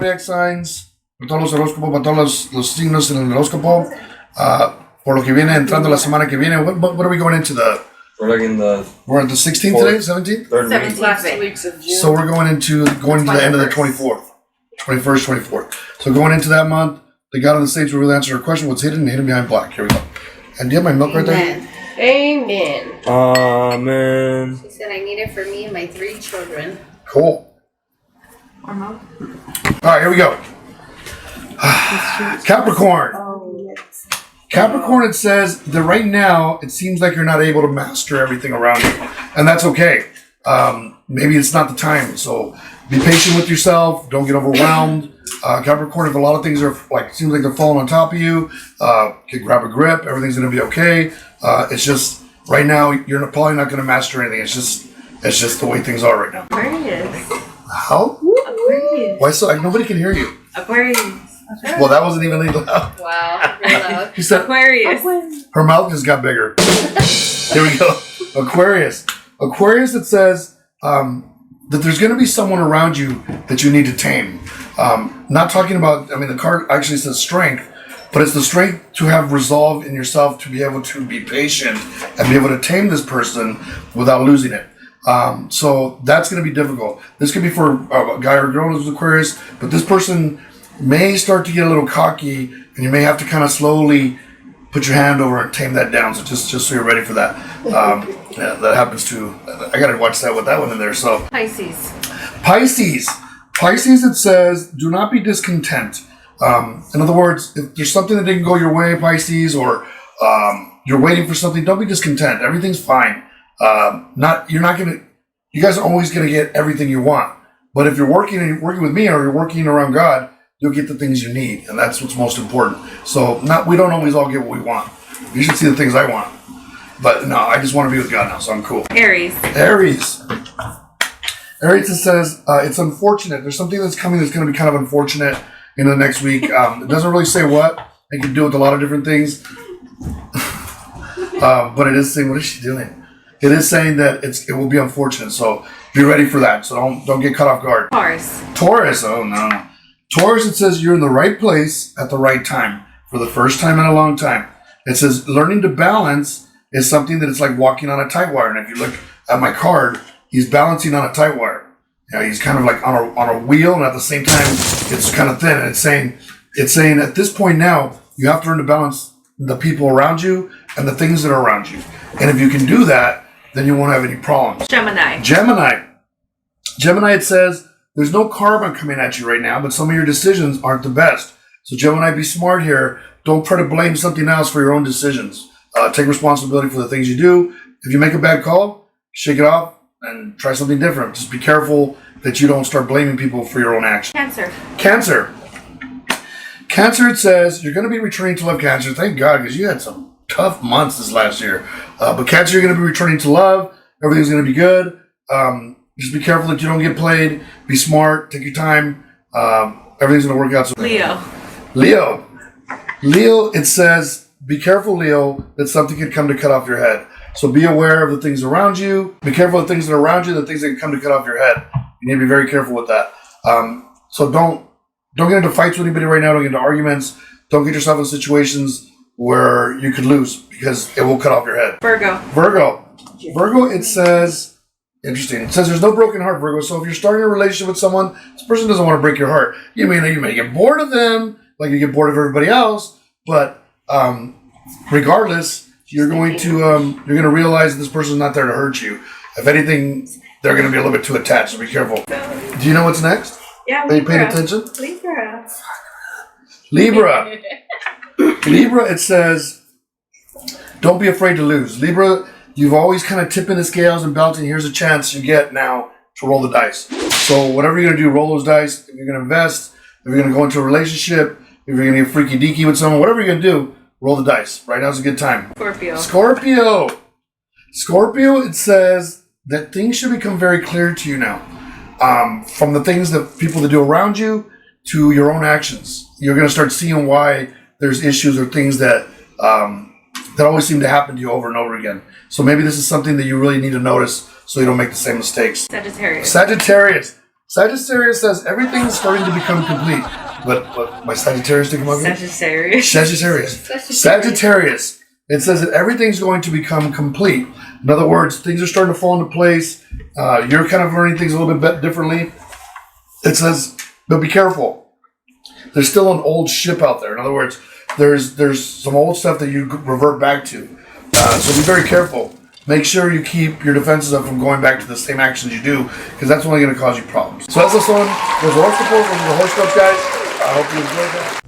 zodiac signs, para todos los horóscopos, para todos los signos en el horóscopo. Por lo que viene entrando la semana que viene. What are we going into We're like in the... We're at the 16th today, 17th? 17 weeks of June. So we're going into the end of the 24th. 21st, 24th. So going into that month, the God on the stage will really answer our question. What's hidden behind black? Here we go. And do you have my milk right there? Amen. Amen. She said I need it for me and my 3 children. Cool. All right, here we go. Capricorn. Capricorn, it says that right now, it seems like you're not able to master everything around you. And that's okay. Maybe it's not the time. So be patient with yourself. Don't get overwhelmed. Capricorn, if a lot of things are seems like they're falling on top of you, grab a grip. Everything's going to be okay. It's just, right now, you're probably not going to master anything. It's just the way things are right now. Aquarius. How? Aquarius. Why so? Nobody can hear you. Aquarius. Well, that wasn't even loud. Wow, really loud. She said Aquarius. her mouth just got bigger. Here we go. Aquarius. Aquarius, it says that there's going to be someone around you that you need to tame. Not talking about, the card actually says strength, but it's the strength to have resolve in yourself to be able to be patient and be able to tame this person without losing it. So that's going to be difficult. This could be for a guy or girl who's Aquarius, but this person may start to get a little cocky, and you may have to kind of slowly put your hand over and tame that down. So just so you're ready for that. Yeah, that happens too. I got to watch that with that one in there. So Pisces. Pisces, it says, do not be discontent. In other words, if there's something that didn't go your way, Pisces, or you're waiting for something, don't be discontent. Everything's fine. You guys are always gonna get everything you want. But if you're working with me or you're working around God, you'll get the things you need, and that's what's most important. So we don't always all get what we want. You should see the things I want. But no, I just want to be with God now, so I'm cool. Aries, it says, it's unfortunate. There's something that's coming that's going to be kind of unfortunate in the next week. It doesn't really say what. It can do with a lot of different things. But it is saying, what is she doing? It is saying that it will be unfortunate. So be ready for that. So don't get caught off guard. Taurus, oh no. Taurus, it says you're in the right place at the right time for the first time in a long time. It says learning to balance is something that it's like walking on a tight wire. And if you look at my card, he's balancing on a tight wire. He's kind of like on a wheel, and at the same time, it's kind of thin. And it's saying at this point now, you have to learn to balance the people around you and the things that are around you. And if you can do that, then you won't have any problems. Gemini, it says there's no karma coming at you right now, but some of your decisions aren't the best. So Gemini, be smart here. Don't try to blame something else for your own decisions. Take responsibility for the things you do. If you make a bad call, shake it off and try something different. Just be careful that you don't start blaming people for your own actions. Cancer, it says you're going to be returning to love, Cancer. Thank God, because you had some tough months this last year. But Cancer, you're going to be returning to love. Everything's going to be good. Just be careful that you don't get played. Be smart. Take your time. Everything's going to work out. So Leo, it says, be careful, Leo, that something could come to cut off your head. So be aware of the things around you. Be careful of the things that are around you, the things that can come to cut off your head. You need to be very careful with that. So don't get into fights with anybody right now. Don't get into arguments. Don't get yourself in situations where you could lose, because it will cut off your head. Virgo, it says, interesting. It says there's no broken heart, Virgo. So if you're starting a relationship with someone, this person doesn't want to break your heart. You may get bored of them, like you get bored of everybody else, but regardless, you're going to realize this person's not there to hurt you. If anything, they're going to be a little bit too attached, so be careful. Do you know what's next? Yeah, Are you paying attention? Libra. Libra, it says, don't be afraid to lose. Libra, you've always kind of tipping the scales and balancing. Here's a chance you get now to roll the dice. So whatever you're going to do, roll those dice. If you're going to invest, if you're going to go into a relationship, if you're going to get freaky deaky with someone, whatever you're going to do, roll the dice. Right now's a good time. Scorpio, it says that things should become very clear to you now. From the things that people that do around you to your own actions. You're going to start seeing why there's issues or things that always seem to happen to you over and over again. So maybe this is something that you really need to notice so you don't make the same mistakes. Sagittarius. Sagittarius says everything's starting to become complete. But my Sagittarius didn't come up. Sagittarius. It says that everything's going to become complete. In other words, things are starting to fall into place. You're kind of learning things a little bit differently. It says, but be careful. There's still an old ship out there. In other words, there's some old stuff that you revert back to. So be very careful. Make sure you keep your defenses up from going back to the same actions you do, because that's only going to cause you problems. So that's this one. There's the horoscope, guys. I hope you enjoyed that.